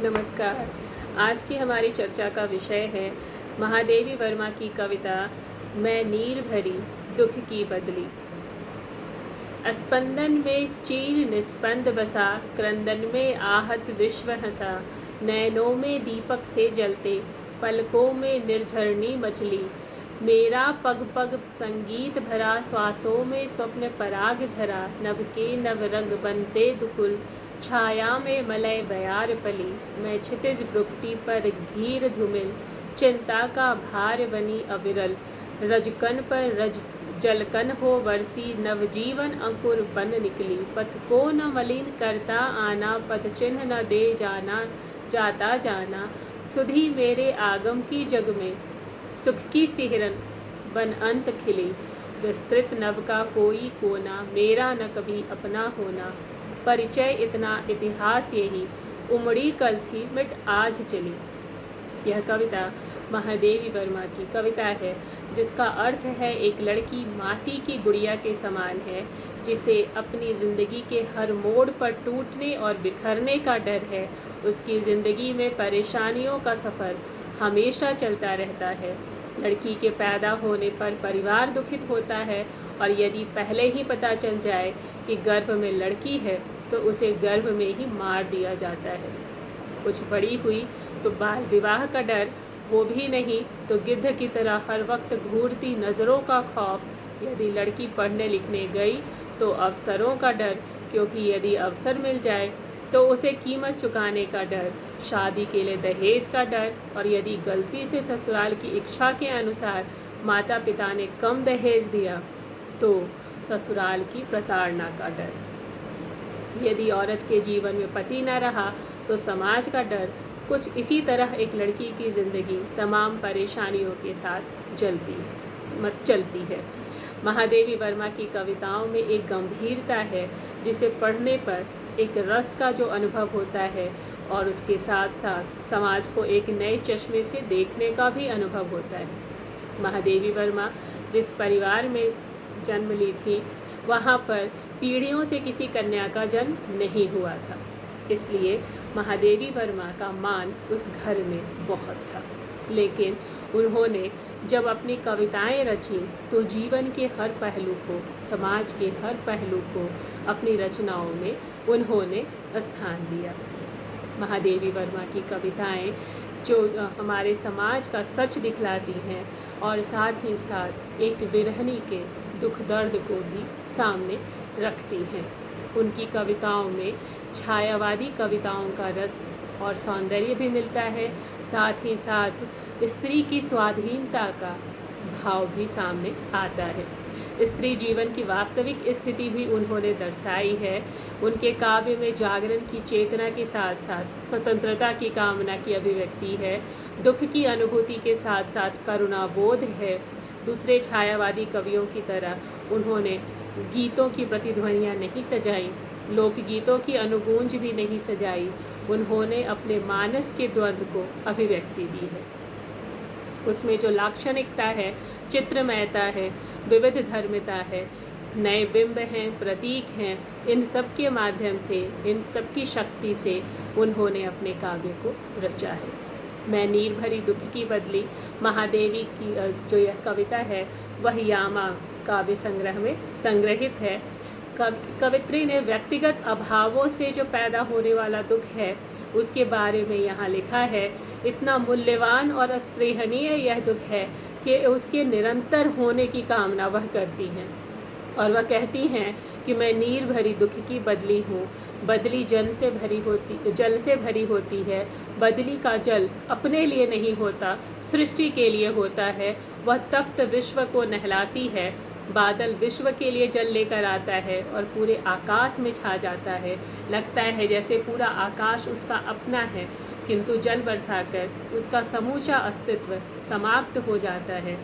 नमस्कार। आज की हमारी चर्चा का विषय है महादेवी वर्मा की कविता मैं नीर भरी दुख की बदली। स्पंदन में चीर निस्पंद बसा, क्रंदन में आहत विश्व हंसा। नैनों में दीपक से जलते, पलकों में निर्झरनी मचली। मेरा पग पग संगीत भरा, श्वासों में स्वप्न पराग झरा। नभ के नव रंग बनते दुकुल, छाया में मलय बयार पली। मैं क्षितिज भ्रुकुटी पर घीर धूमिल, चिंता का भार बनी अविरल। रजकन पर रज जलकन हो बरसी, नवजीवन अंकुर बन निकली। पथ को न मलिन करता आना, पथ चिन्ह न दे जाना जाता जाना। सुधी मेरे आगम की जग में, सुख की सिहरन बन अंत खिली। विस्तृत नभ का कोई कोना, मेरा न कभी अपना होना। परिचय इतना इतिहास यही, उमड़ी कल थी मिट आज चली। यह कविता महादेवी वर्मा की कविता है, जिसका अर्थ है एक लड़की माटी की गुड़िया के समान है, जिसे अपनी ज़िंदगी के हर मोड़ पर टूटने और बिखरने का डर है। उसकी ज़िंदगी में परेशानियों का सफ़र हमेशा चलता रहता है। लड़की के पैदा होने पर परिवार दुखित होता है, और यदि पहले ही पता चल जाए कि गर्भ में लड़की है तो उसे गर्भ में ही मार दिया जाता है। कुछ बड़ी हुई तो बाल विवाह का डर, वो भी नहीं तो गिद्ध की तरह हर वक्त घूरती नज़रों का खौफ। यदि लड़की पढ़ने लिखने गई तो अवसरों का डर, क्योंकि यदि अवसर मिल जाए तो उसे कीमत चुकाने का डर। शादी के लिए दहेज का डर, और यदि गलती से ससुराल की इच्छा के अनुसार माता पिता ने कम दहेज दिया तो ससुराल की प्रताड़ना का डर। यदि औरत के जीवन में पति न रहा तो समाज का डर। कुछ इसी तरह एक लड़की की ज़िंदगी तमाम परेशानियों के साथ चलती है। महादेवी वर्मा की कविताओं में एक गंभीरता है, जिसे पढ़ने पर एक रस का जो अनुभव होता है, और उसके साथ साथ समाज को एक नए चश्मे से देखने का भी अनुभव होता है। महादेवी वर्मा जिस परिवार में जन्म ली थी, वहाँ पर पीढ़ियों से किसी कन्या का जन्म नहीं हुआ था, इसलिए महादेवी वर्मा का मान उस घर में बहुत था। लेकिन उन्होंने जब अपनी कविताएं रची तो जीवन के हर पहलू को, समाज के हर पहलू को अपनी रचनाओं में उन्होंने स्थान दिया। महादेवी वर्मा की कविताएं जो हमारे समाज का सच दिखलाती हैं, और साथ ही साथ एक विरहनी के दुख दर्द को भी सामने रखती हैं। उनकी कविताओं में छायावादी कविताओं का रस और सौंदर्य भी मिलता है, साथ ही साथ स्त्री की स्वाधीनता का भाव भी सामने आता है। स्त्री जीवन की वास्तविक स्थिति भी उन्होंने दर्शाई है। उनके काव्य में जागरण की चेतना के साथ साथ स्वतंत्रता की कामना की अभिव्यक्ति है। दुख की अनुभूति के साथ साथ करुणाबोध है। दूसरे छायावादी कवियों की तरह उन्होंने गीतों की प्रतिध्वनियाँ नहीं सजाई, लोकगीतों की अनुगूंज भी नहीं सजाई। उन्होंने अपने मानस के द्वंद्व को अभिव्यक्ति दी है। उसमें जो लाक्षणिकता है, चित्रमयता है, विविध धर्मिता है, नए बिंब हैं, प्रतीक हैं, इन सब के माध्यम से, इन सब की शक्ति से उन्होंने अपने काव्य को रचा है। मैं नीर भरी दुख की बदली महादेवी की जो यह कविता है, वह यामा काव्य संग्रह में संग्रहित है। कवित्री ने व्यक्तिगत अभावों से जो पैदा होने वाला दुख है, उसके बारे में यहाँ लिखा है। इतना मूल्यवान और अस्पृहणीय यह दुख है कि उसके निरंतर होने की कामना वह करती हैं, और वह कहती हैं कि मैं नीर भरी दुख की बदली हूँ। बदली जल से भरी होती है। बदली का जल अपने लिए नहीं होता, सृष्टि के लिए होता है। वह तप्त विश्व को नहलाती है। बादल विश्व के लिए जल लेकर आता है और पूरे आकाश में छा जाता है। लगता है जैसे पूरा आकाश उसका अपना है, किंतु जल बरसाकर उसका समूचा अस्तित्व समाप्त हो जाता है।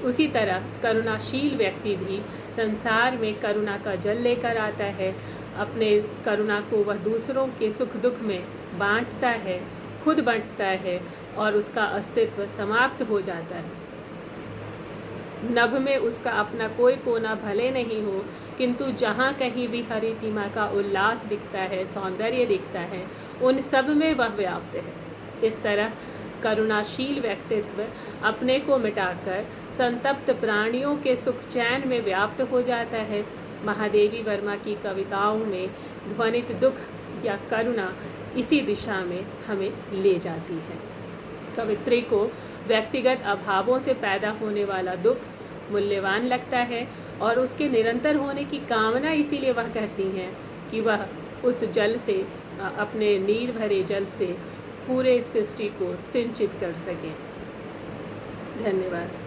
उसी तरह करुणाशील व्यक्ति भी संसार में करुणा का जल लेकर आता है। अपने करुणा को वह दूसरों के सुख दुख में बांटता है, खुद बंटता है, और उसका अस्तित्व समाप्त हो जाता है। नभ में उसका अपना कोई कोना भले नहीं हो, किंतु जहाँ कहीं भी हरितिमा का उल्लास दिखता है, सौंदर्य दिखता है, उन सब में वह व्याप्त है। इस तरह करुणाशील व्यक्तित्व अपने को मिटाकर संतप्त प्राणियों के सुख चैन में व्याप्त हो जाता है। महादेवी वर्मा की कविताओं में ध्वनित दुख या करुणा इसी दिशा में हमें ले जाती है। कवित्री को व्यक्तिगत अभावों से पैदा होने वाला दुख मूल्यवान लगता है और उसके निरंतर होने की कामना इसीलिए वह कहती हैं कि वह उस जल से, अपने नीर भरे जल से पूरे सृष्टि को सिंचित कर सकें। धन्यवाद।